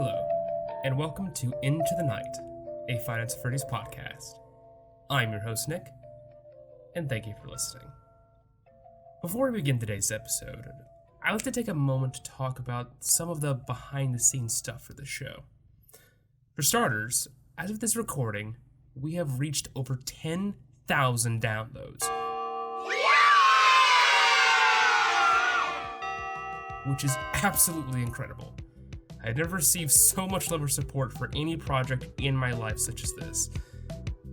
Hello, and welcome to Into the Night, a Five Nights at Freddy's podcast. I'm your host, Nick, and thank you for listening. Before we begin today's episode, I'd like to take a moment to talk about some of the behind-the-scenes stuff for the show. For starters, as of this recording, we have reached over 10,000 downloads. Which is absolutely incredible. I've never received so much love or support for any project in my life such as this.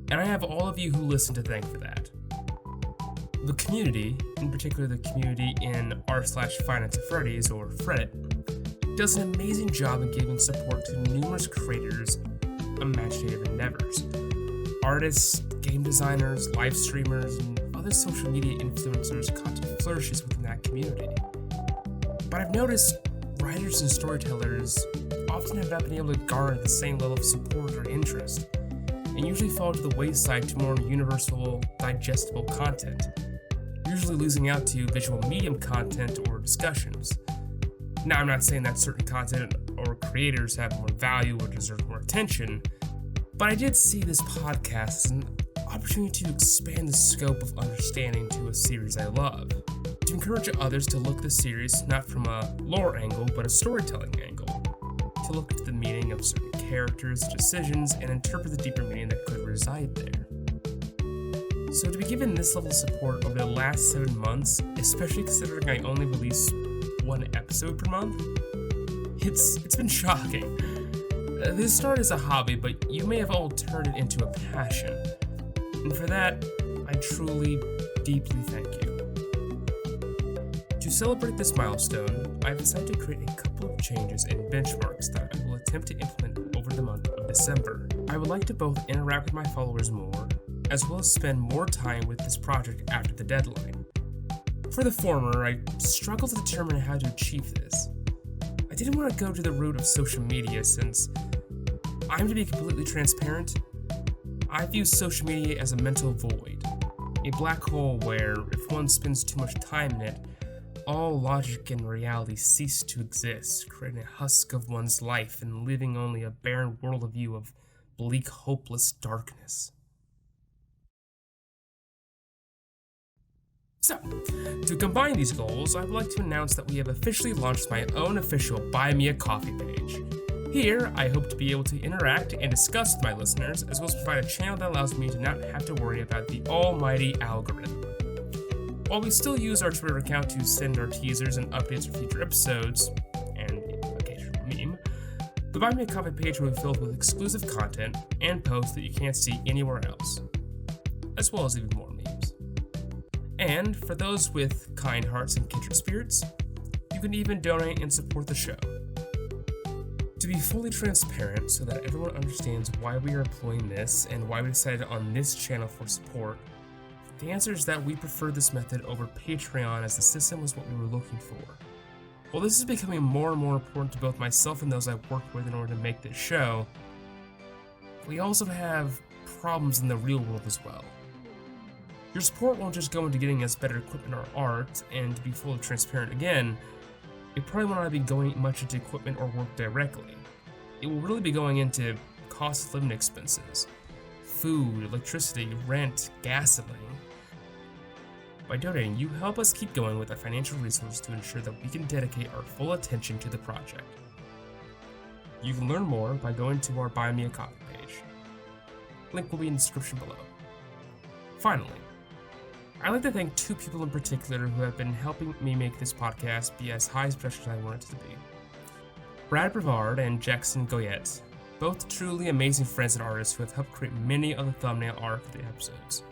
And I have all of you who listen to thank for that. The community, in particular the community in r/Five Nights at Freddy's, or Reddit, does an amazing job in giving support to numerous creators' imaginative endeavors. Artists, game designers, live streamers, and other social media influencers content flourishes within that community. But I've noticed writers and storytellers often have not been able to garner the same level of support or interest, and usually fall to the wayside to more universal, digestible content, usually losing out to visual medium content or discussions. Now, I'm not saying that certain content or creators have more value or deserve more attention, but I did see this podcast as an opportunity to expand the scope of understanding to a series I love, to encourage others to look at the series not from a lore angle, but a storytelling angle, to look into the meaning of certain characters, decisions, and interpret the deeper meaning that could reside there. So to be given this level of support over the last 7 months, especially considering I only release one episode per month, it's been shocking. This started as a hobby, but you may have all turned it into a passion. And for that, I truly, deeply thank you. To celebrate this milestone, I've decided to create a couple of changes and benchmarks that I will attempt to implement over the month of December. I would like to both interact with my followers more, as well as spend more time with this project after the deadline. For the former, I struggled to determine how to achieve this. I didn't want to go to the route of social media since, I'm to be completely transparent, I view social media as a mental void, a black hole where if one spends too much time in it, all logic and reality cease to exist, creating a husk of one's life and living only a barren worldview of bleak, hopeless darkness. So, to combine these goals, I would like to announce that we have officially launched my own official Buy Me a Coffee page. Here, I hope to be able to interact and discuss with my listeners, as well as provide a channel that allows me to not have to worry about the almighty algorithm. While we still use our Twitter account to send our teasers and updates for future episodes, and the occasional meme, the Buy Me a Coffee page will be filled with exclusive content and posts that you can't see anywhere else, as well as even more memes. And for those with kind hearts and kindred spirits, you can even donate and support the show. To be fully transparent so that everyone understands why we are employing this and why we decided on this channel for support, the answer is that we prefer this method over Patreon, as the system was what we were looking for. While this is becoming more and more important to both myself and those I work with in order to make this show, we also have problems in the real world as well. Your support won't just go into getting us better equipment or art, and to be fully transparent again, it probably will not be going much into equipment or work directly. It will really be going into cost of living expenses, food, electricity, rent, gasoline. By donating, you help us keep going with a financial resource to ensure that we can dedicate our full attention to the project. You can learn more by going to our Buy Me a Coffee page. Link will be in the description below. Finally, I'd like to thank 2 people in particular who have been helping me make this podcast be as high as production I want it to be. Brad Brevard and Jackson Goyette, both truly amazing friends and artists who have helped create many of the thumbnail art for the episodes.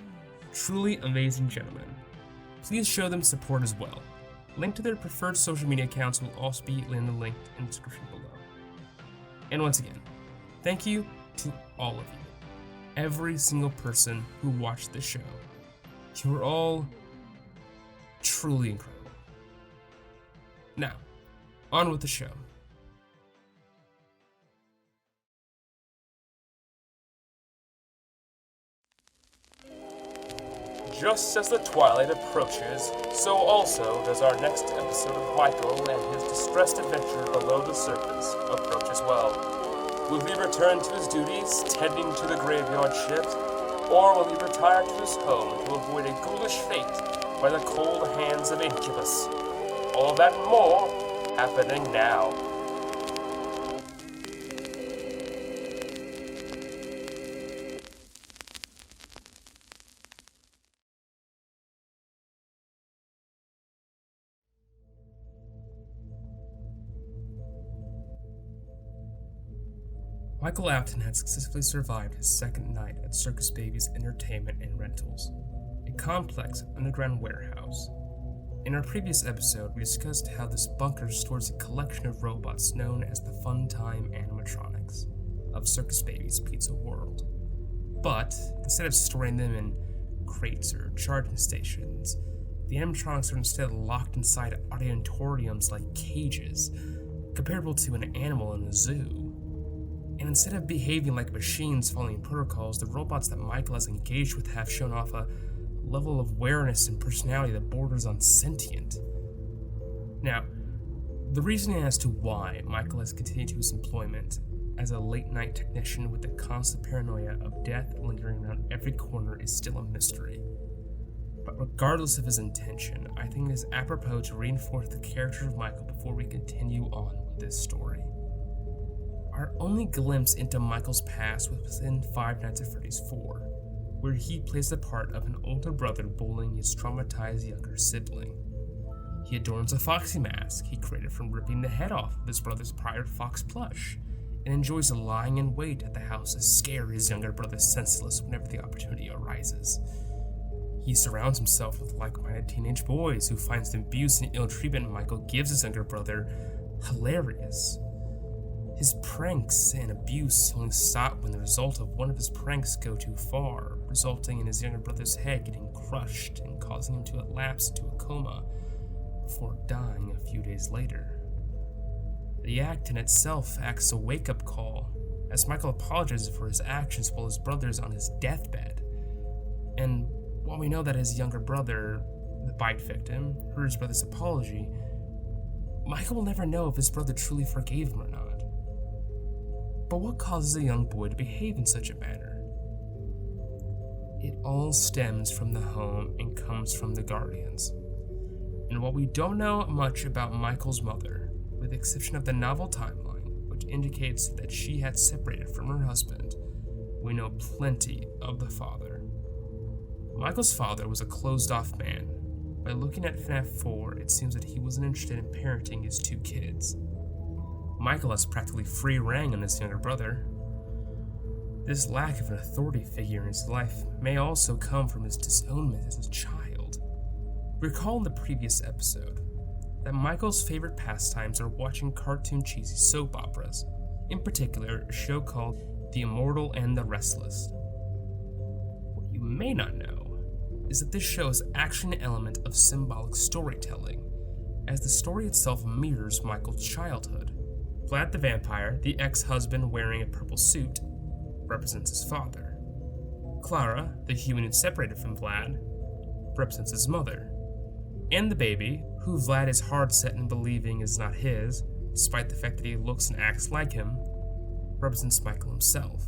Truly amazing gentlemen. Please show them support as well. Link to their preferred social media accounts will also be in the link in the description below. And once again, thank you to all of you. Every single person who watched this show. You are all truly incredible. Now, on with the show. Just as the twilight approaches, so also does our next episode of Michael and his distressed adventure below the surface approach as well. Will he return to his duties, tending to the graveyard shift, or will he retire to his home to avoid a ghoulish fate by the cold hands of Incubus? All of that and more happening now. Michael Afton had successfully survived his second night at Circus Baby's Entertainment and Rentals, a complex underground warehouse. In our previous episode, we discussed how this bunker stores a collection of robots known as the Funtime Animatronics of Circus Baby's Pizza World. But instead of storing them in crates or charging stations, the animatronics are instead locked inside auditoriums like cages, comparable to an animal in a zoo. And instead of behaving like machines following protocols, the robots that Michael has engaged with have shown off a level of awareness and personality that borders on sentient. Now, the reasoning as to why Michael has continued to his employment as a late-night technician with the constant paranoia of death lingering around every corner is still a mystery. But regardless of his intention, I think it is apropos to reinforce the character of Michael before we continue on with this story. Our only glimpse into Michael's past was within Five Nights at Freddy's 4, where he plays the part of an older brother bullying his traumatized younger sibling. He adorns a foxy mask he created from ripping the head off of his brother's prior fox plush, and enjoys lying in wait at the house to scare his younger brother senseless whenever the opportunity arises. He surrounds himself with like-minded teenage boys who finds the abuse and ill treatment Michael gives his younger brother hilarious. His pranks and abuse only stop when the result of one of his pranks go too far, resulting in his younger brother's head getting crushed and causing him to lapse into a coma before dying a few days later. The act in itself acts as a wake-up call, as Michael apologizes for his actions while his brother is on his deathbed. And while we know that his younger brother, the bite victim, heard his brother's apology, Michael will never know if his brother truly forgave him or not. But what causes a young boy to behave in such a manner? It all stems from the home and comes from the guardians. And while we don't know much about Michael's mother, with the exception of the novel timeline, which indicates that she had separated from her husband, we know plenty of the father. Michael's father was a closed-off man. By looking at FNaF 4, it seems that he wasn't interested in parenting his two kids. Michael has practically free reign on his younger brother. This lack of an authority figure in his life may also come from his disownment as a child. Recall in the previous episode that Michael's favorite pastimes are watching cartoon cheesy soap operas, in particular a show called The Immortal and the Restless. What you may not know is that this show is actually an element of symbolic storytelling, as the story itself mirrors Michael's childhood. Vlad the Vampire, the ex-husband wearing a purple suit, represents his father. Clara, the human who separated from Vlad, represents his mother. And the baby, who Vlad is hard-set in believing is not his, despite the fact that he looks and acts like him, represents Michael himself.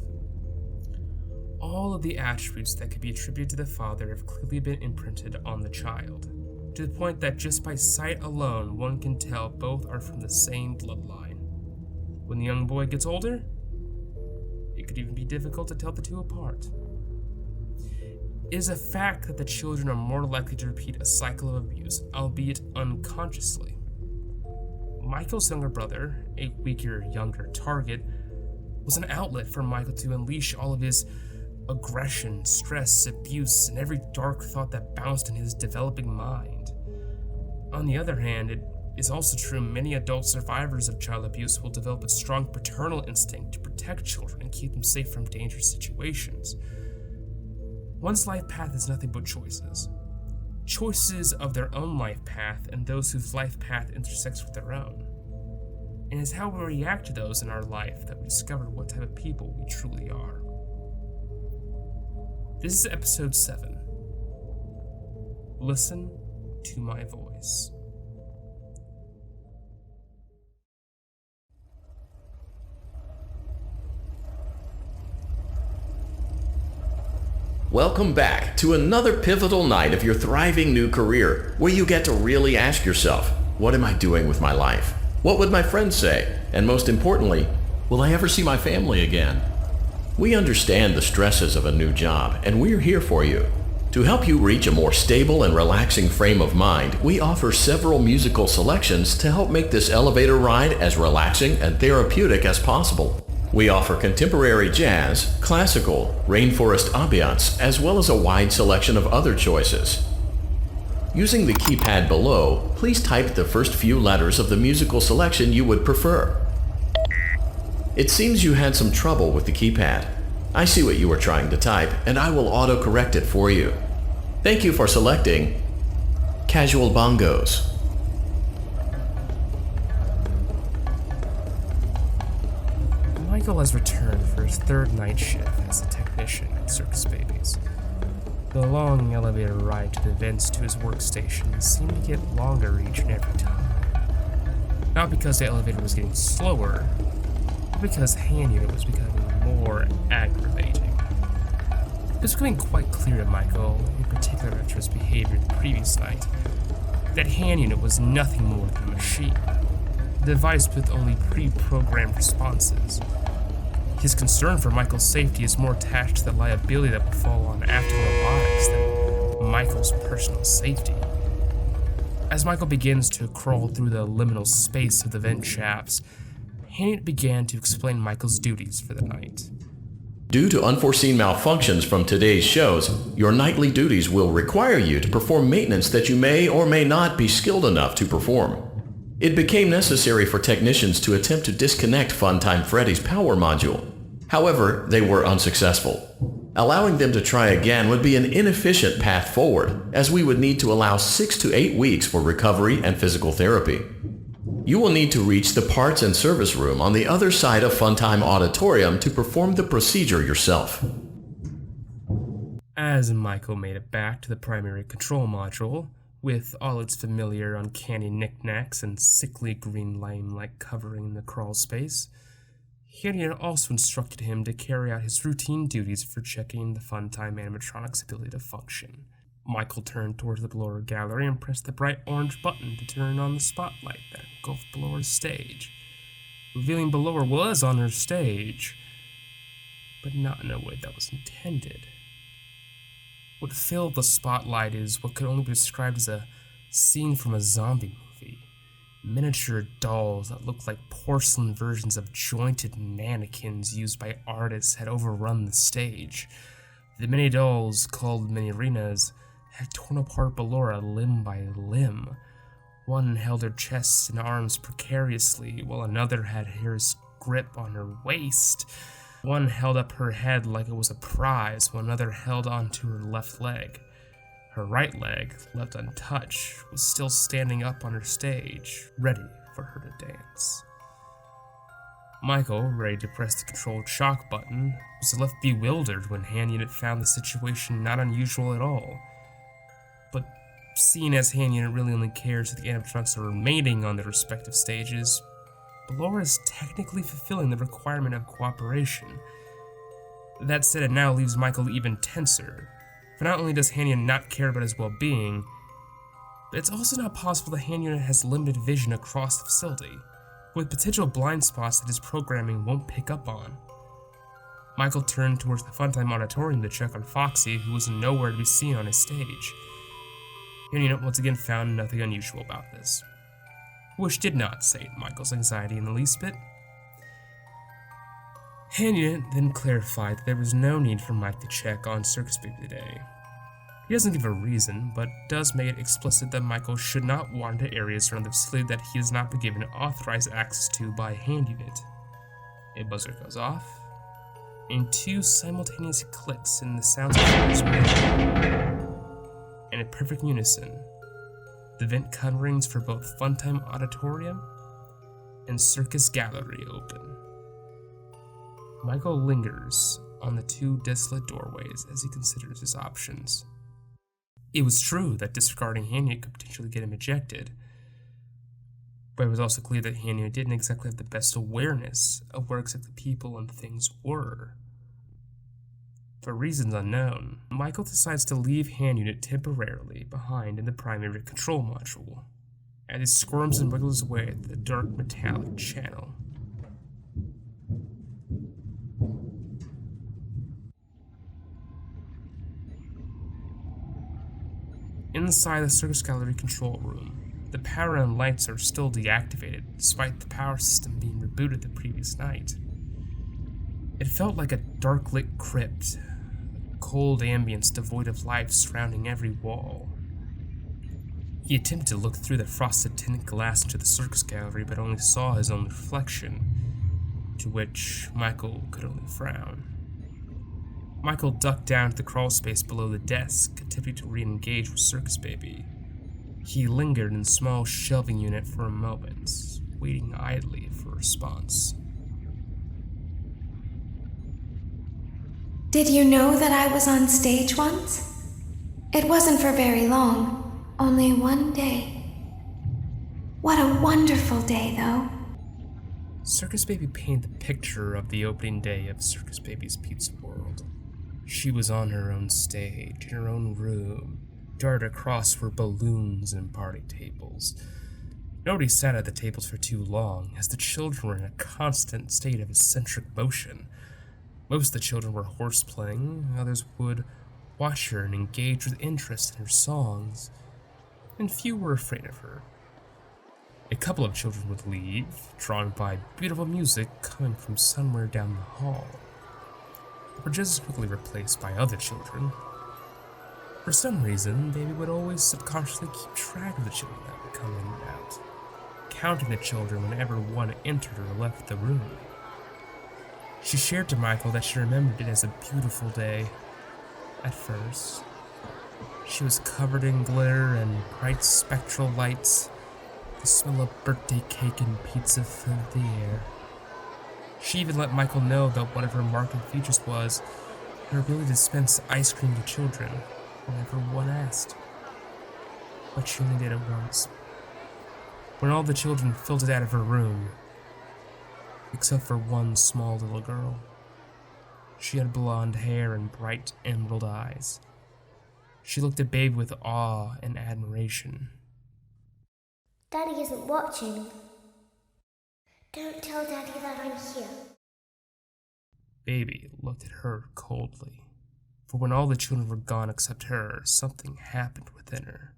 All of the attributes that could be attributed to the father have clearly been imprinted on the child, to the point that just by sight alone one can tell both are from the same bloodline. When the young boy gets older, it could even be difficult to tell the two apart. It is a fact that the children are more likely to repeat a cycle of abuse, albeit unconsciously. Michael's younger brother, a weaker, younger target, was an outlet for Michael to unleash all of his aggression, stress, abuse, and every dark thought that bounced in his developing mind. On the other hand, it is also true many adult survivors of child abuse will develop a strong paternal instinct to protect children and keep them safe from dangerous situations. One's life path is nothing but choices. Choices of their own life path and those whose life path intersects with their own. And it's how we react to those in our life that we discover what type of people we truly are. This is episode 7, Listen to my voice. Welcome back to another pivotal night of your thriving new career, where you get to really ask yourself, what am I doing with my life? What would my friends say? And most importantly, will I ever see my family again? We understand the stresses of a new job, and we're here for you. To help you reach a more stable and relaxing frame of mind, we offer several musical selections to help make this elevator ride as relaxing and therapeutic as possible. We offer contemporary jazz, classical, rainforest ambiance, as well as a wide selection of other choices. Using the keypad below, please type the first few letters of the musical selection you would prefer. It seems you had some trouble with the keypad. I see what you were trying to type, and I will auto-correct it for you. Thank you for selecting Casual Bongos. Michael has returned for his third night shift as a technician at Circus Babies. The long elevator ride to the vents to his workstation seemed to get longer each and every time. Not because the elevator was getting slower, but because hand unit was becoming more aggravating. It was becoming quite clear to Michael, in particular after his behavior the previous night, that hand unit was nothing more than a machine, a device with only pre-programmed responses. His concern for Michael's safety is more attached to the liability that would fall on Afton Robotics than Michael's personal safety. As Michael begins to crawl through the liminal space of the vent shafts, Ennard began to explain Michael's duties for the night. Due to unforeseen malfunctions from today's shows, your nightly duties will require you to perform maintenance that you may or may not be skilled enough to perform. It became necessary for technicians to attempt to disconnect Funtime Freddy's power module. However, they were unsuccessful. Allowing them to try again would be an inefficient path forward, as we would need to allow 6 to 8 weeks for recovery and physical therapy. You will need to reach the parts and service room on the other side of Funtime Auditorium to perform the procedure yourself. As Michael made it back to the primary control module, with all its familiar uncanny knickknacks and sickly green lime-like covering in the crawl space, Ennard also instructed him to carry out his routine duties for checking the Funtime Animatronics' ability to function. Michael turned towards the blower gallery and pressed the bright orange button to turn on the spotlight that engulfed Blower's stage, revealing Blower was on her stage, but not in a way that was intended. What filled the spotlight is what could only be described as a scene from a zombie movie. Miniature dolls that looked like porcelain versions of jointed mannequins used by artists had overrun the stage. The mini dolls, called mini arenas, had torn apart Ballora limb by limb. One held her chest and arms precariously, while another had his grip on her waist. One held up her head like it was a prize, while another held onto her left leg. Her right leg, left untouched, was still standing up on her stage, ready for her to dance. Michael, ready to press the controlled shock button, was left bewildered when hand unit found the situation not unusual at all. But seeing as hand unit really only cares that the animatronics are remaining on their respective stages, Ballora is technically fulfilling the requirement of cooperation. That said, it now leaves Michael even tenser, for not only does hand unit not care about his well-being, but it's also not possible the hand unit has limited vision across the facility, with potential blind spots that his programming won't pick up on. Michael turned towards the Funtime Auditorium to check on Foxy, who was nowhere to be seen on his stage. Hand unit once again found nothing unusual about this, which did not sate Michael's anxiety in the least bit. Hand unit then clarified that there was no need for Mike to check on Circus Baby today. He doesn't give a reason, but does make it explicit that Michael should not wander into areas around the facility that he has not been given authorized access to by hand unit. A buzzer goes off, and 2 simultaneous clicks in the sounds of doors made. And in perfect unison, the vent coverings for both Funtime Auditorium and Circus Gallery open. Michael lingers on the 2 desolate doorways as he considers his options. It was true that disregarding Hanya could potentially get him ejected, but it was also clear that Hanya didn't exactly have the best awareness of where exactly people and things were. For reasons unknown, Michael decides to leave Hand Unit temporarily behind in the primary control module, as he squirms and wiggles away at the dark metallic channel. Inside the Circus Gallery control room, the power and lights are still deactivated despite the power system being rebooted the previous night. It felt like a dark-lit crypt, a cold ambience devoid of life surrounding every wall. He attempted to look through the frosted tinted glass into the Circus Gallery, but only saw his own reflection, to which Michael could only frown. Michael ducked down to the crawl space below the desk, attempting to re-engage with Circus Baby. He lingered in the small shelving unit for a moment, waiting idly for a response. Did you know that I was on stage once? It wasn't for very long, only one day. What a wonderful day, though. Circus Baby painted the picture of the opening day of Circus Baby's Pizza World. She was on her own stage, in her own room. Darted across were balloons and party tables. Nobody sat at the tables for too long, as the children were in a constant state of eccentric motion. Most of the children were horseplaying, others would watch her and engage with interest in her songs, and few were afraid of her. A couple of children would leave, drawn by beautiful music coming from somewhere down the hall, were just as quickly replaced by other children. For some reason, Baby would always subconsciously keep track of the children that would come in and out, counting the children whenever one entered or left the room. She shared to Michael that she remembered it as a beautiful day. At first, she was covered in glitter and bright spectral lights. The smell of birthday cake and pizza filled the air. She even let Michael know that one of her marking features was her ability to dispense ice cream to children whenever one asked. But she only did it once. When all the children filtered out of her room, except for one small little girl. She had blonde hair and bright emerald eyes. She looked at Baby with awe and admiration. Daddy isn't watching. Don't tell Daddy that I'm here. Baby looked at her coldly, for when all the children were gone except her, something happened within her.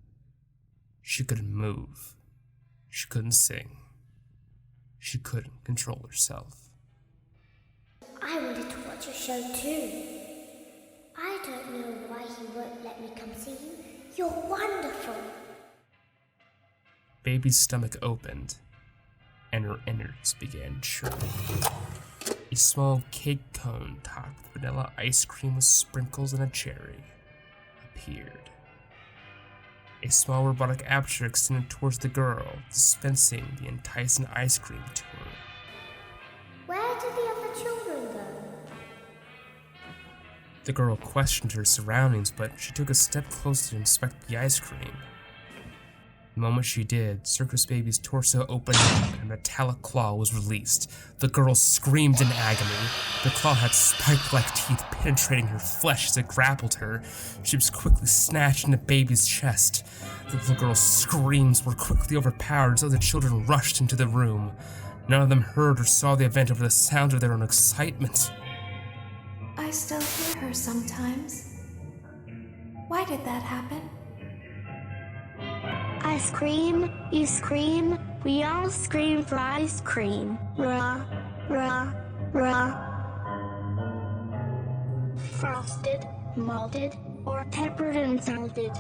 She couldn't move. She couldn't sing. She couldn't control herself. I wanted to watch your show too. I don't know why he won't let me come see you. You're wonderful. Baby's stomach opened, and her innards began churning. A small cake cone topped with vanilla ice cream with sprinkles and a cherry appeared. A small robotic aperture extended towards the girl, dispensing the enticing ice cream to her. Where did the other children go? The girl questioned her surroundings, but she took a step closer to inspect the ice cream. The moment she did, Circus Baby's torso opened up and a metallic claw was released. The girl screamed in agony. The claw had spike-like teeth penetrating her flesh as it grappled her. She was quickly snatched into Baby's chest. The little girl's screams were quickly overpowered as other children rushed into the room. None of them heard or saw the event over the sound of their own excitement. I still hear her sometimes. Why did that happen? I scream, you scream, we all scream for ice cream. Rah, rah, rah. Frosted, malted, or peppered and salted.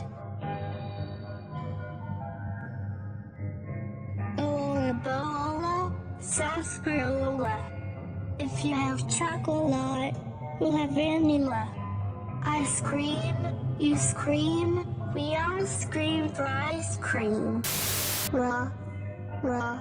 Ola, sarsaparilla. If you have chocolate, we'll have vanilla. I scream, you scream, we all scream for ice cream. Rah, rah.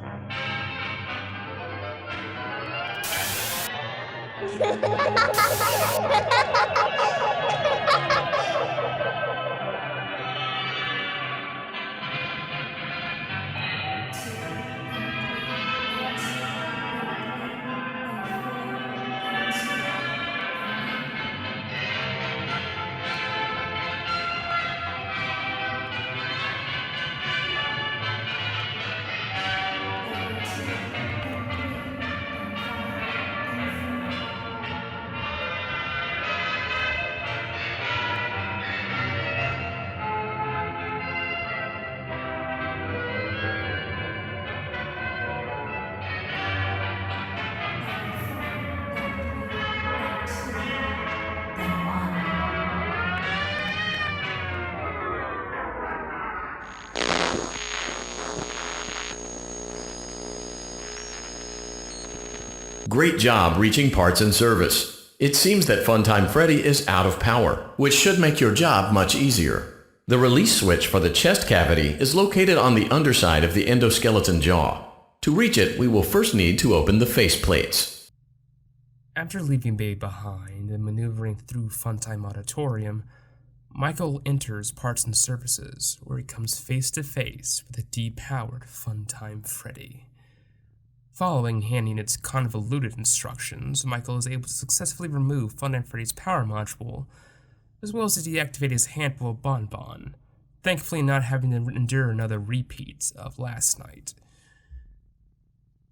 Great job reaching parts and service. It seems that Funtime Freddy is out of power, which should make your job much easier. The release switch for the chest cavity is located on the underside of the endoskeleton jaw. To reach it, we will first need to open the face plates. After leaving Baby behind and maneuvering through Funtime Auditorium, Michael enters Parts and Services, where he comes face to face with a depowered Funtime Freddy. Following handing its convoluted instructions, Michael is able to successfully remove Funtime Freddy's power module, as well as to deactivate his handful of bonbon, thankfully not having to endure another repeat of last night.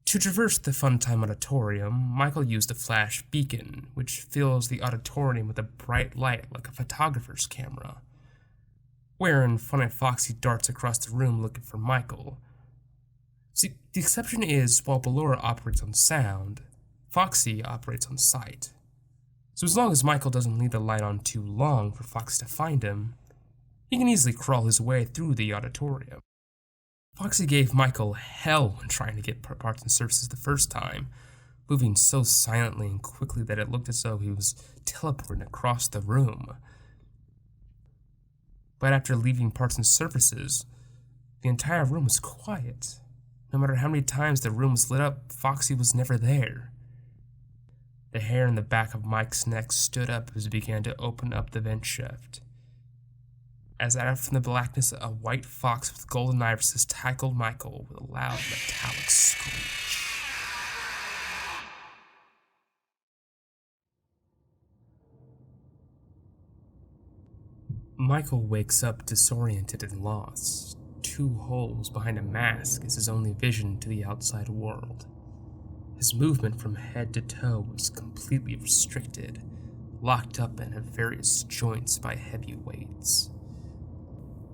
To traverse the Funtime Auditorium, Michael used a flash beacon, which fills the auditorium with a bright light like a photographer's camera. Wherein Fun and Foxy darts across the room looking for Michael. See, the exception is, while Ballora operates on sound, Foxy operates on sight. So as long as Michael doesn't leave the light on too long for Foxy to find him, he can easily crawl his way through the auditorium. Foxy gave Michael hell when trying to get Parts and Services the first time, moving so silently and quickly that it looked as though he was teleporting across the room. But after leaving Parts and Services, the entire room was quiet. No matter how many times the room was lit up, Foxy was never there. The hair in the back of Mike's neck stood up as he began to open up the vent shaft. As out from the blackness, a white fox with golden irises tackled Michael with a loud metallic screech. Michael wakes up disoriented and lost. 2 holes behind a mask is his only vision to the outside world. His movement from head to toe was completely restricted, locked up in various joints by heavy weights.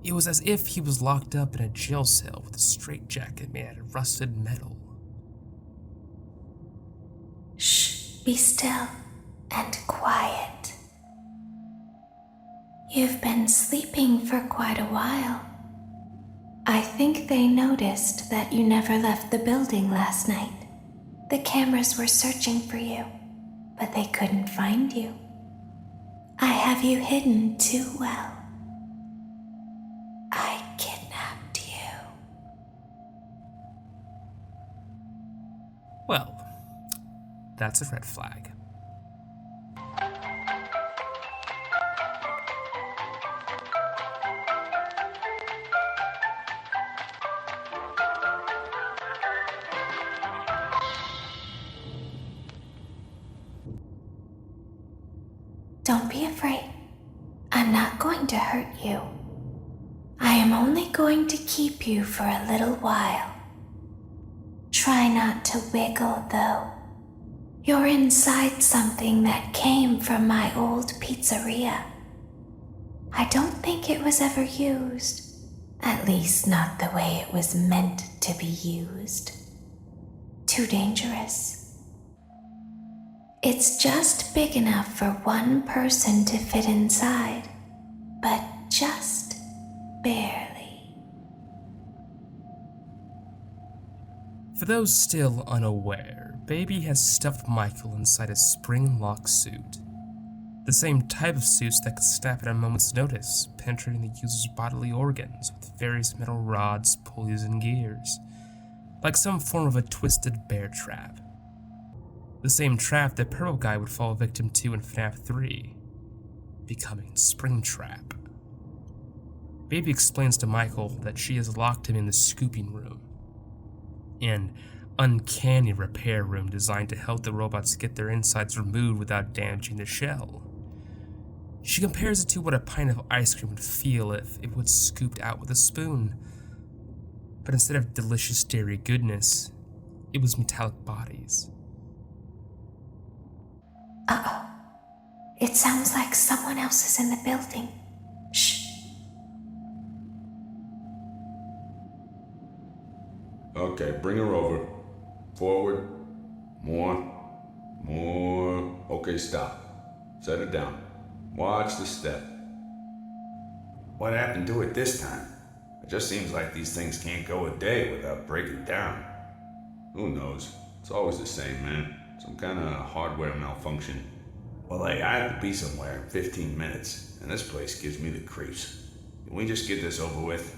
It was as if he was locked up in a jail cell with a straitjacket made out of rusted metal. Shh, be still and quiet. You've been sleeping for quite a while. I think they noticed that you never left the building last night. The cameras were searching for you, but they couldn't find you. I have you hidden too well. I kidnapped you. Well, that's a red flag. Don't be afraid. I'm not going to hurt you. I am only going to keep you for a little while. Try not to wiggle, though. You're inside something that came from my old pizzeria. I don't think it was ever used. At least not the way it was meant to be used. Too dangerous. It's just big enough for one person to fit inside, but just barely. For those still unaware, Baby has stuffed Michael inside a Springlock Suit. The same type of suits that could snap at a moment's notice, penetrating the user's bodily organs with various metal rods, pulleys, and gears, like some form of a twisted bear trap. The same trap that Purple Guy would fall victim to in FNaF 3, becoming Springtrap. Baby explains to Michael that she has locked him in the scooping room, an uncanny repair room designed to help the robots get their insides removed without damaging the shell. She compares it to what a pint of ice cream would feel if it was scooped out with a spoon. But instead of delicious dairy goodness, it was metallic bodies. Uh-oh. It sounds like someone else is in the building. Shh. Okay, bring her over. Forward. More. Okay, stop. Set it down. Watch the step. What happened to it this time? It just seems like these things can't go a day without breaking down. Who knows? It's always the same, man. Some kind of hardware malfunction. Well, hey, I have to be somewhere in 15 minutes, and this place gives me the creeps. Can we just get this over with?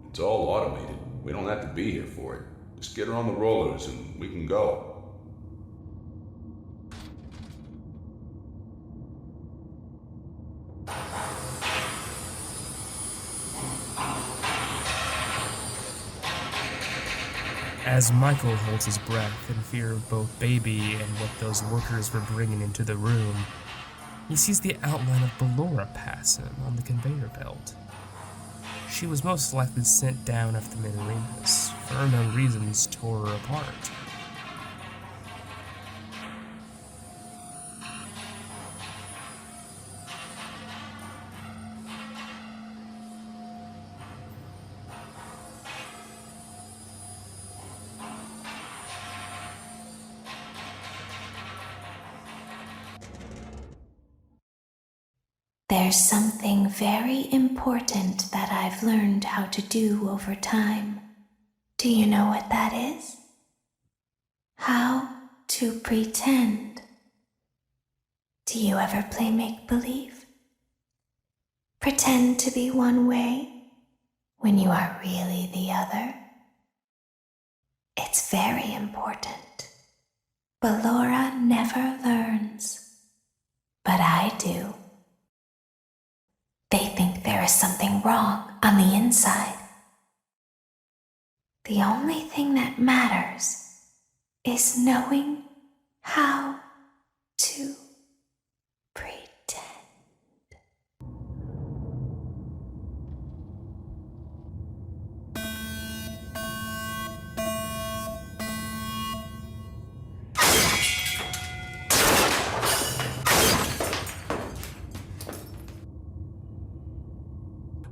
It's all automated. We don't have to be here for it. Just get her on the rollers and we can go. As Michael holds his breath in fear of both Baby and what those workers were bringing into the room, he sees the outline of Ballora pass him on the conveyor belt. She was most likely sent down after the Minorinas, for unknown reasons tore her apart. There's something very important that I've learned how to do over time. Do you know what that is? How to pretend. Do you ever play make-believe? Pretend to be one way when you are really the other? It's very important. Ballora never learns, but I do. They think there is something wrong on the inside. The only thing that matters is knowing how to pretend.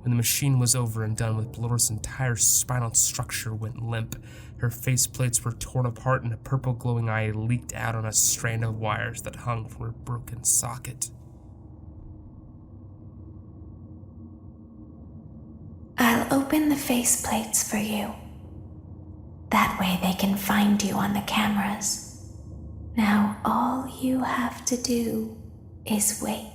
When the machine was over and done with, Ballora's entire spinal structure went limp. Her faceplates were torn apart and a purple glowing eye leaked out on a strand of wires that hung from her broken socket. I'll open the faceplates for you. That way they can find you on the cameras. Now all you have to do is wait.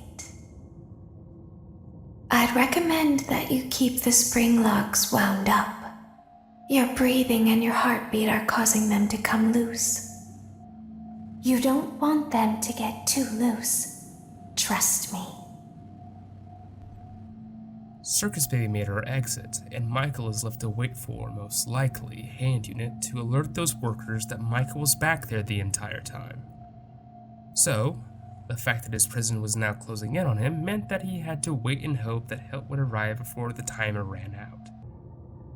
I'd recommend that you keep the spring locks wound up. Your breathing and your heartbeat are causing them to come loose. You don't want them to get too loose. Trust me. Circus Baby made her exit, and Michael is left to wait for, most likely, Hand Unit to alert those workers that Michael was back there the entire time. So, the fact that his prison was now closing in on him meant that he had to wait and hope that help would arrive before the timer ran out.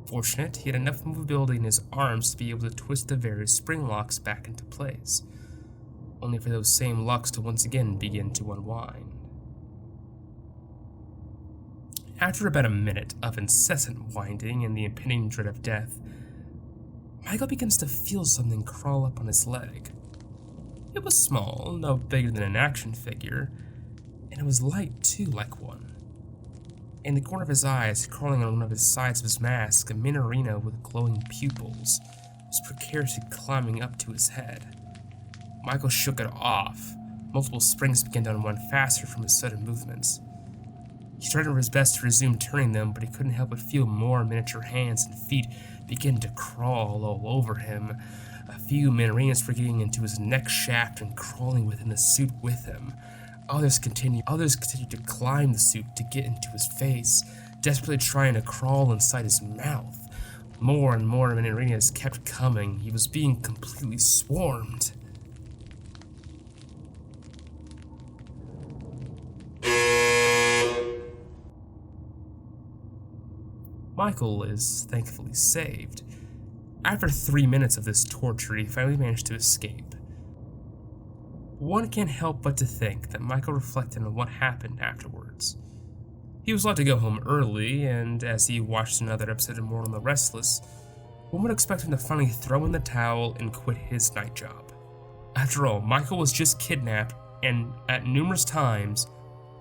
Fortunate, he had enough movability in his arms to be able to twist the various spring locks back into place, only for those same locks to once again begin to unwind. After about a minute of incessant winding and the impending dread of death, Michael begins to feel something crawl up on his leg. It was small, no bigger than an action figure, and it was light too, like one. In the corner of his eyes, crawling on one of the sides of his mask, a Minorina with glowing pupils was precariously climbing up to his head. Michael shook it off. Multiple springs began to unwind faster from his sudden movements. He tried his best to resume turning them, but he couldn't help but feel more miniature hands and feet begin to crawl all over him. A few Minorinas were getting into his neck shaft and crawling within the suit with him. Others continued to climb the suit to get into his face, desperately trying to crawl inside his mouth. More and more Minorinas kept coming. He was being completely swarmed. Michael is thankfully saved. After 3 minutes of this torture, he finally managed to escape. One can't help but to think that Michael reflected on what happened afterwards. He was allowed to go home early, and as he watched another episode of More on the Restless, one would expect him to finally throw in the towel and quit his night job. After all, Michael was just kidnapped and, at numerous times,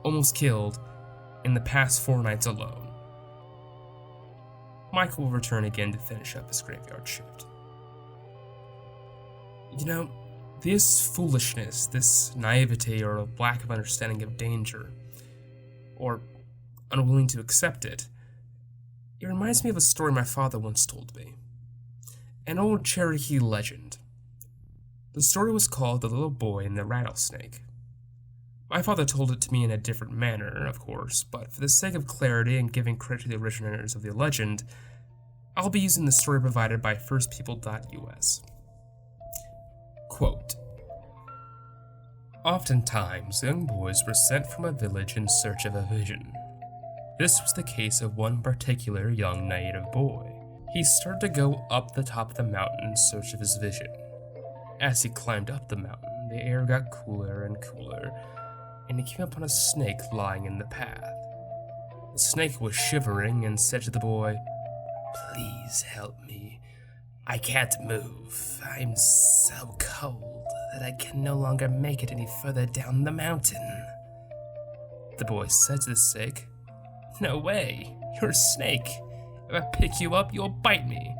almost killed in the past 4 nights alone. Michael will return again to finish up his graveyard shift. You know, This foolishness, this naivety or lack of understanding of danger, or unwilling to accept it, it reminds me of a story my father once told me. An old Cherokee legend. The story was called The Little Boy and the Rattlesnake. My father told it to me in a different manner, of course, but for the sake of clarity and giving credit to the originators of the legend, I'll be using the story provided by firstpeople.us. Quote, oftentimes, young boys were sent from a village in search of a vision. This was the case of one particular young native boy. He started to go up the top of the mountain in search of his vision. As he climbed up the mountain, the air got cooler and cooler, and he came upon a snake lying in the path. The snake was shivering and said to the boy, "Please help me. I can't move. I'm so cold that I can no longer make it any further down the mountain." The boy said to the snake, "No way, you're a snake. If I pick you up, you'll bite me."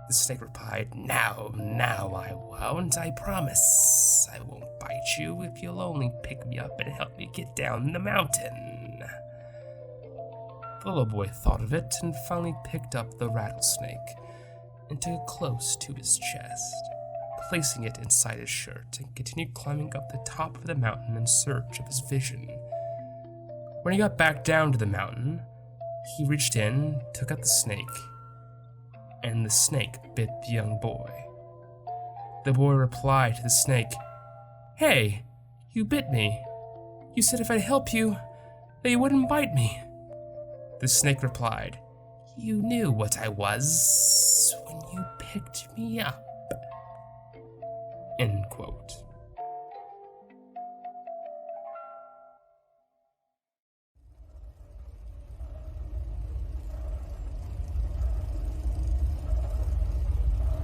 The snake replied, No, I won't. I promise. I won't bite you if you'll only pick me up and help me get down the mountain." The little boy thought of it and finally picked up the rattlesnake and took it close to his chest, placing it inside his shirt, and continued climbing up the top of the mountain in search of his vision. When he got back down to the mountain, he reached in, took out the snake, and the snake bit the young boy. The boy replied to the snake, "Hey, you bit me. You said if I'd help you, that you wouldn't bite me." The snake replied, "You knew what I was when you picked me up." End quote.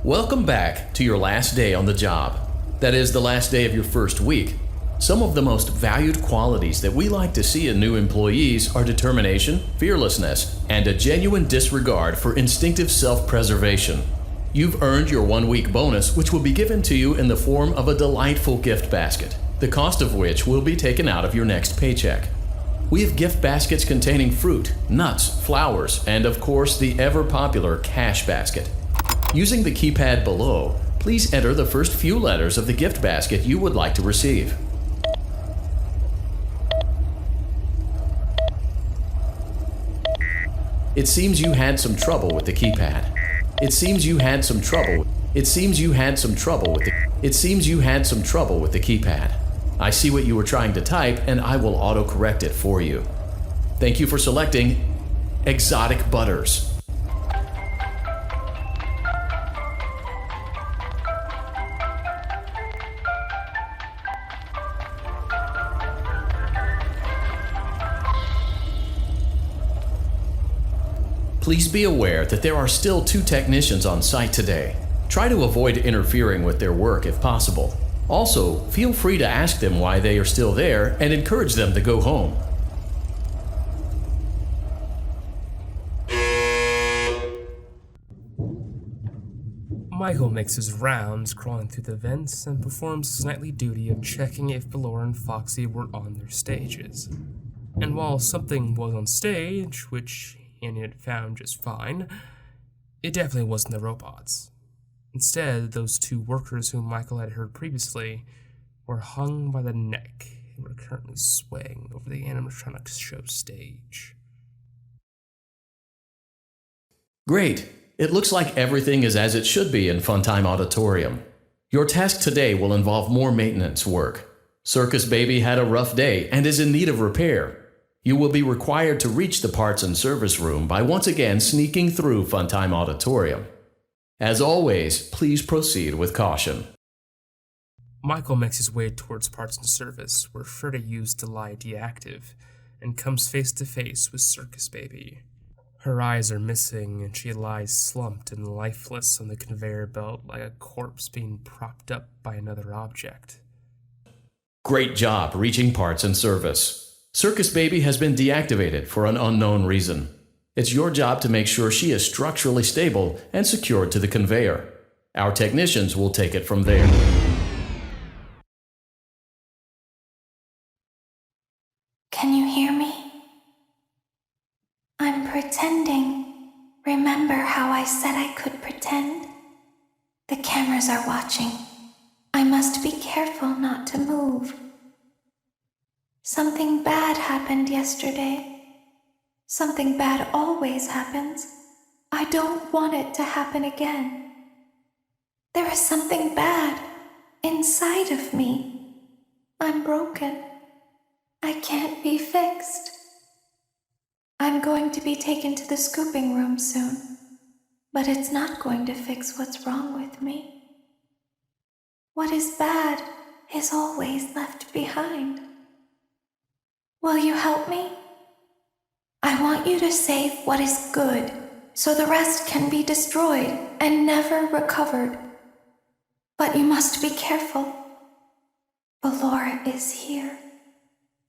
Welcome back to your last day on the job. That is, the last day of your first week. Some of the most valued qualities that we like to see in new employees are determination, fearlessness, and a genuine disregard for instinctive self-preservation. You've earned your 1-week bonus, which will be given to you in the form of a delightful gift basket, the cost of which will be taken out of your next paycheck. We have gift baskets containing fruit, nuts, flowers, and of course the ever-popular cash basket. Using the keypad below, please enter the first few letters of the gift basket you would like to receive. It seems you had some trouble with the keypad. It seems you had some trouble with the keypad. I see what you were trying to type, and I will autocorrect it for you. Thank you for selecting Exotic Butters. Please be aware that there are still 2 technicians on site today. Try to avoid interfering with their work if possible. Also, feel free to ask them why they are still there and encourage them to go home. Michael makes his rounds crawling through the vents and performs his nightly duty of checking if Ballora and Foxy were on their stages. And while something was on stage, which he had found just fine, it definitely wasn't the robots. Instead, those 2 workers whom Michael had heard previously were hung by the neck and were currently swaying over the animatronics show stage. Great! It looks like everything is as it should be in Funtime Auditorium. Your task today will involve more maintenance work. Circus Baby had a rough day and is in need of repair. You will be required to reach the parts and service room by once again sneaking through Funtime Auditorium. As always, please proceed with caution. Michael makes his way towards parts and service, where Freddy used to lie deactive, and comes face to face with Circus Baby. Her eyes are missing, and she lies slumped and lifeless on the conveyor belt like a corpse being propped up by another object. Great job reaching parts and service. Circus Baby has been deactivated for an unknown reason. It's your job to make sure she is structurally stable and secured to the conveyor. Our technicians will take it from there. Remember how I said I could pretend? The cameras are watching. I must be careful not to move. Something bad happened yesterday. Something bad always happens. I don't want it to happen again. There is something bad inside of me. I'm broken. I can't be fixed. I'm going to be taken to the scooping room soon, but it's not going to fix what's wrong with me. What is bad is always left behind. Will you help me? I want you to save what is good, so the rest can be destroyed and never recovered. But you must be careful. Ballora is here,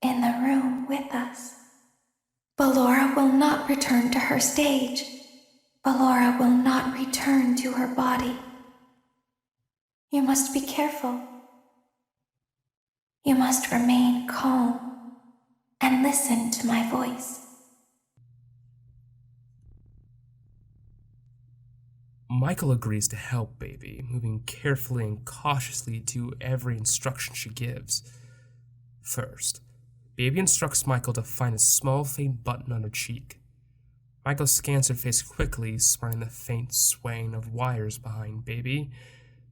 in the room with us. Ballora will not return to her stage. Ballora will not return to her body. You must be careful. You must remain calm and listen to my voice. Michael agrees to help Baby, moving carefully and cautiously to every instruction she gives. First, Baby instructs Michael to find a small faint button on her cheek. Michael scans her face quickly, spotting the faint swaying of wires behind Baby,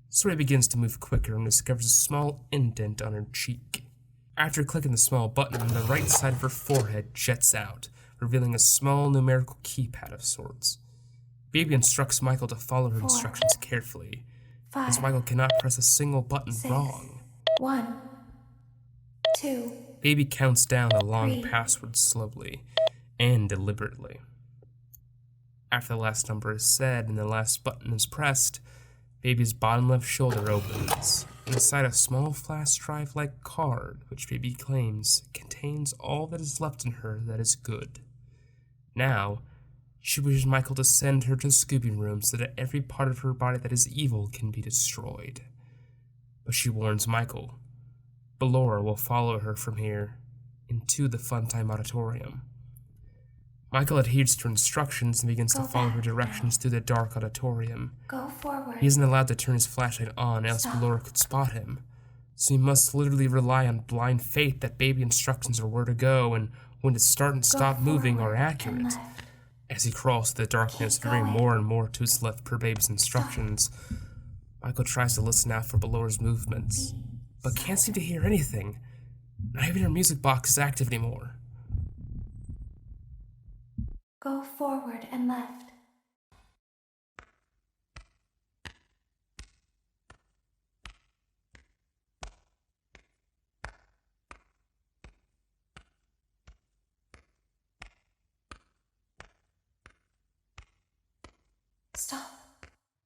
so he begins to move quicker and discovers a small indent on her cheek. After clicking the small button, the right side of her forehead jets out, revealing a small numerical keypad of sorts. Baby instructs Michael to follow her instructions carefully, as Michael cannot press a single button wrong. 1, 2. Baby counts down the long 3. password slowly and deliberately. After the last number is said and the last button is pressed, Baby's bottom left shoulder opens, and inside a small flash drive-like card, which Baby claims contains all that is left in her that is good. Now, she wishes Michael to send her to the scooping room so that every part of her body that is evil can be destroyed. But she warns Michael. Ballora will follow her from here into the Funtime Auditorium. Michael adheres to her instructions and begins to follow her directions through the dark auditorium. Go forward. He isn't allowed to turn his flashlight on, else Ballora could spot him. So he must literally rely on blind faith that Baby instructions are where to go and when to start and stop moving are accurate. As he crawls through the darkness, veering more and more to his left per Baby's instructions, Michael tries to listen out for Ballora's movements, but can't seem to hear anything. Not even her music box is active anymore. Go forward and left. Stop.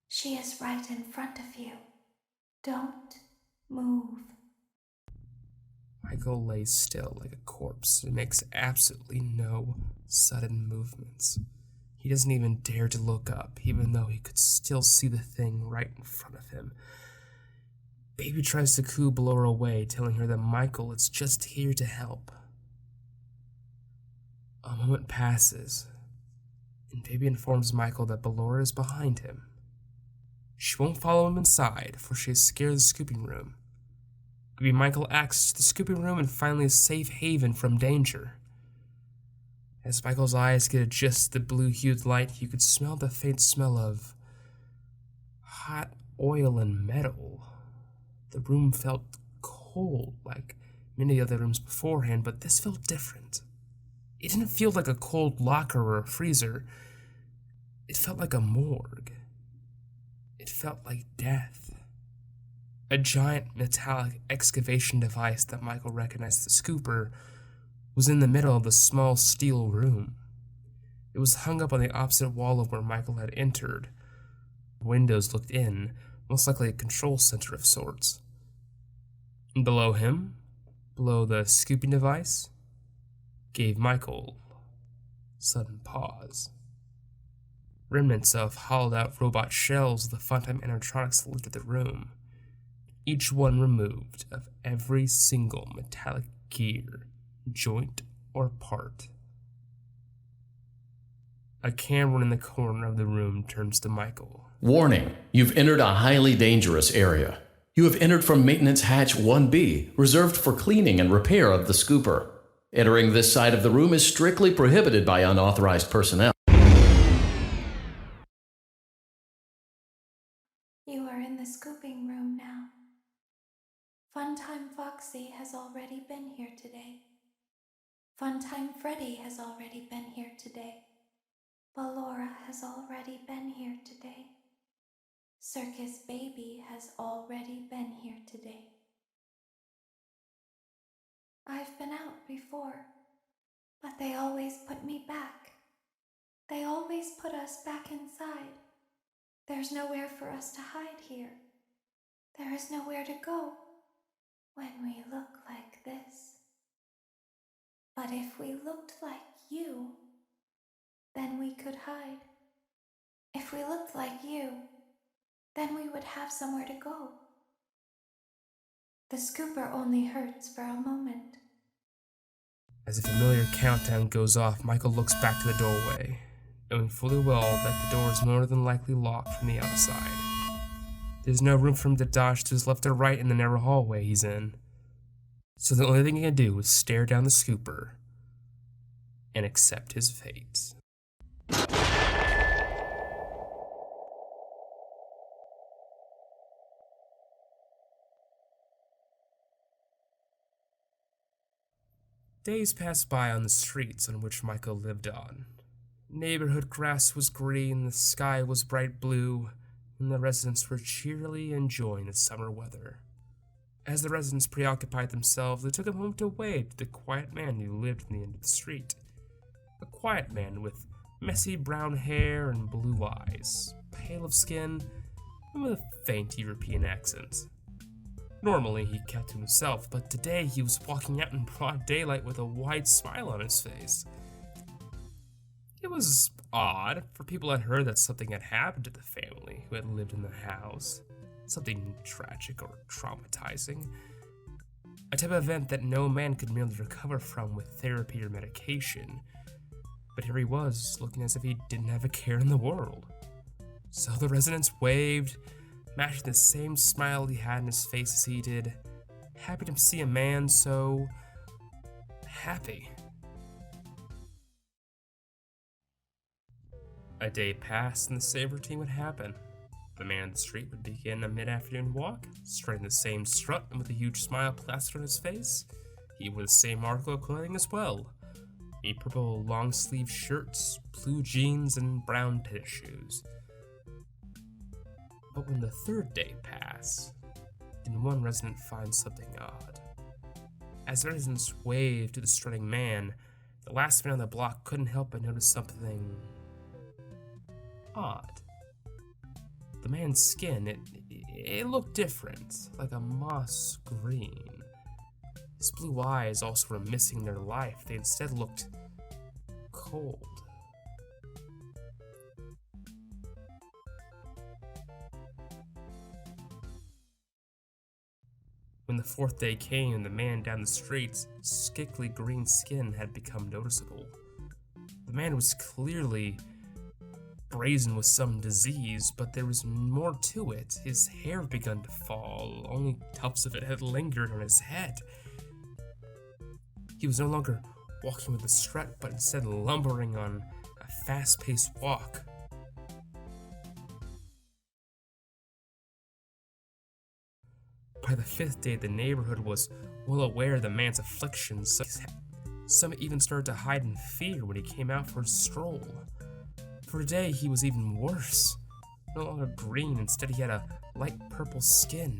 She is right in front of you. Don't move. Michael lays still like a corpse and makes absolutely no sudden movements. He doesn't even dare to look up, even though he could still see the thing right in front of him. Baby tries to coo Ballora away, telling her that Michael is just here to help. A moment passes, and Baby informs Michael that Ballora is behind him. She won't follow him inside, for she is scared of the scooping room. Baby Michael access to the scooping room and finally a safe haven from danger. As Michael's eyes get adjusted to the blue-hued light, you could smell the faint smell of hot oil and metal. The room felt cold, like many other rooms beforehand, but this felt different. It didn't feel like a cold locker or a freezer. It felt like a morgue. It felt like death. A giant metallic excavation device that Michael recognized as the scooper was in the middle of the small steel room. It was hung up on the opposite wall of where Michael had entered. Windows looked in, most likely a control center of sorts. And below him, below the scooping device, gave Michael sudden pause. Remnants of hollowed-out robot shells of the Funtime Animatronics littered the room, each one removed of every single metallic gear, joint, or part. A camera in the corner of the room turns to Michael. Warning, you've entered a highly dangerous area. You have entered from Maintenance Hatch 1B, reserved for cleaning and repair of the scooper. Entering this side of the room is strictly prohibited by unauthorized personnel. You are in the scooping room now. Funtime Foxy has already been here today. Funtime Freddy has already been here today. Ballora has already been here today. Circus Baby has already been here today. I've been out before, but they always put me back. They always put us back inside. There's nowhere for us to hide here. There is nowhere to go when we look like this. But if we looked like you, then we could hide. If we looked like you, then we would have somewhere to go. The scooper only hurts for a moment. As a familiar countdown goes off, Michael looks back to the doorway, knowing fully well that the door is more than likely locked from the outside. There's no room for him to dodge to his left or right in the narrow hallway he's in. So the only thing he can do is stare down the scooper and accept his fate. Days passed by on the streets on which Michael lived on. Neighborhood grass was green, the sky was bright blue, and the residents were cheerily enjoying the summer weather. As the residents preoccupied themselves, they took a moment to wave to the quiet man who lived in the end of the street. A quiet man with messy brown hair and blue eyes, pale of skin, and with a faint European accent. Normally he kept to himself, but today he was walking out in broad daylight with a wide smile on his face. It was odd, for people had heard that something had happened to the family who had lived in the house. Something tragic or traumatizing. A type of event that no man could merely recover from with therapy or medication. But here he was, looking as if he didn't have a care in the world. So the residents waved, matching the same smile he had in his face as he did, happy to see a man so happy. A day passed and the same routine would happen. The man in the street would begin a mid-afternoon walk, strutting the same strut and with a huge smile plastered on his face. He wore the same article of clothing as well. A purple long-sleeve shirt, blue jeans, and brown tennis shoes. But when the third day passed, then one resident finds something odd. As the residents waved to the strutting man, the last man on the block couldn't help but notice something odd. The man's skin, it looked different, like a moss green. His blue eyes also were missing their life. They instead looked cold. When the fourth day came, the man down the street's skickly green skin had become noticeable. The man was clearly brazen with some disease, but there was more to it. His hair had begun to fall, only tufts of it had lingered on his head. He was no longer walking with a strut, but instead lumbering on a fast-paced walk. By the fifth day, the neighborhood was well aware of the man's afflictions. Some even started to hide in fear when he came out for a stroll. For today, he was even worse. No longer green, instead he had a light purple skin.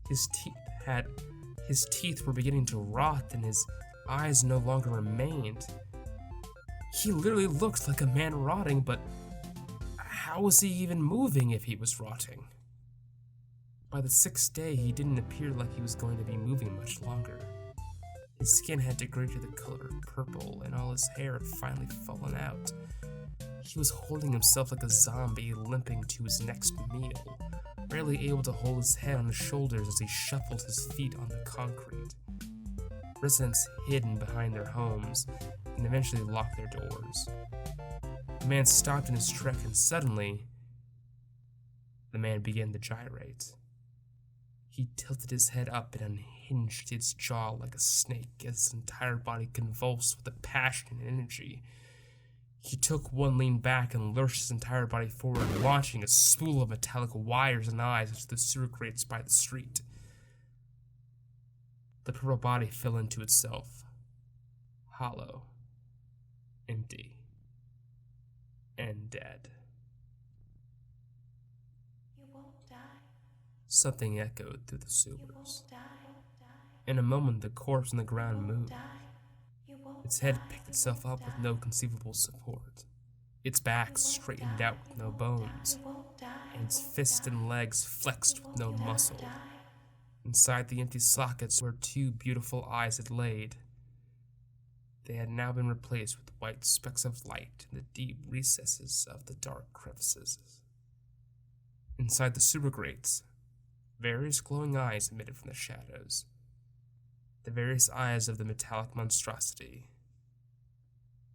His teeth were beginning to rot, and his eyes no longer remained. He literally looked like a man rotting, but how was he even moving if he was rotting? By the sixth day, he didn't appear like he was going to be moving much longer. His skin had degraded to the color of purple, and all his hair had finally fallen out. He was holding himself like a zombie, limping to his next meal, barely able to hold his head on his shoulders as he shuffled his feet on the concrete. Residents hid behind their homes and eventually locked their doors. The man stopped in his trek, and suddenly, the man began to gyrate. He tilted his head up and unhinged its jaw like a snake as his entire body convulsed with a passion and energy. He took one lean back and lurched his entire body forward, launching a spool of metallic wires and eyes into the sewer grates by the street. The purple body fell into itself, hollow, empty, and dead. You won't die. Something echoed through the You sewers. won't die. In a moment, the corpse on the ground You won't moved. die. You won't Its head die. picked You itself won't up with die. no conceivable support. Its back straightened out with no bones, You won't die. and its fists and legs flexed with no muscle. Inside the empty sockets where two beautiful eyes had laid, they had now been replaced with white specks of light in the deep recesses of the dark crevices. Inside the sewer grates, various glowing eyes emitted from the shadows. The various eyes of the metallic monstrosity.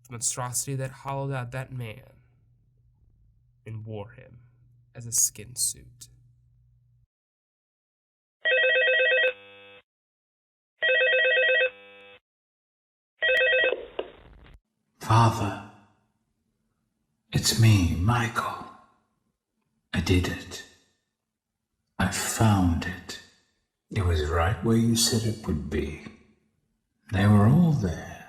The monstrosity that hollowed out that man and wore him as a skin suit. Father, it's me, Michael. I did it. I found it. It was right where you said it would be. They were all there.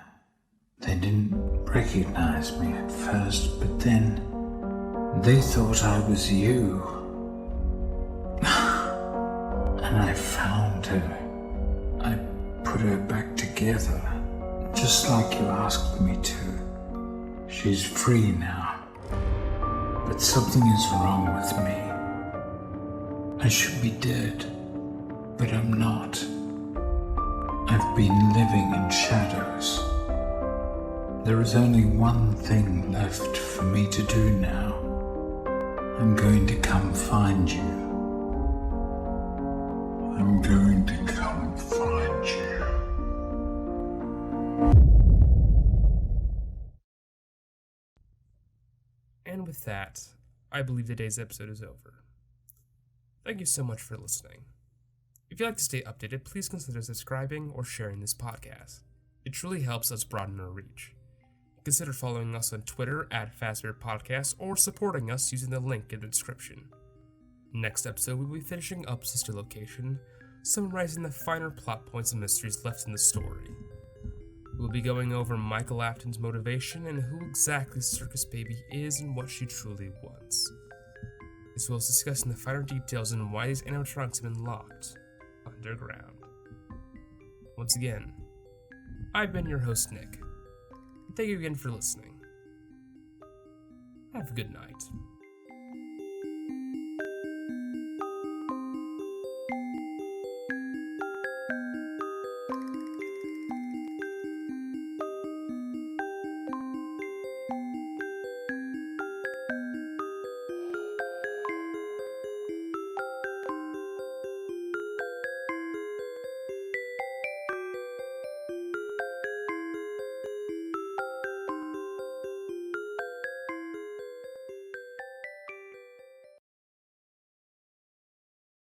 They didn't recognize me at first, but then they thought I was you. And I found her. I put her back together, just like you asked me to. She's free now. But something is wrong with me. I should be dead, but I'm not. I've been living in shadows. There is only one thing left for me to do now. I'm going to come find you. I'm going to come find you. And with that, I believe today's episode is over. Thank you so much for listening. If you'd like to stay updated, please consider subscribing or sharing this podcast. It truly helps us broaden our reach. Consider following us on Twitter @FastBearPodcast or supporting us using the link in the description. Next episode, we'll be finishing up Sister Location, summarizing the finer plot points and mysteries left in the story. We'll be going over Michael Afton's motivation and who exactly Circus Baby is and what she truly wants, as well as discussing the finer details on why these animatronics have been locked underground. Once again, I've been your host, Nick. Thank you again for listening. Have a good night.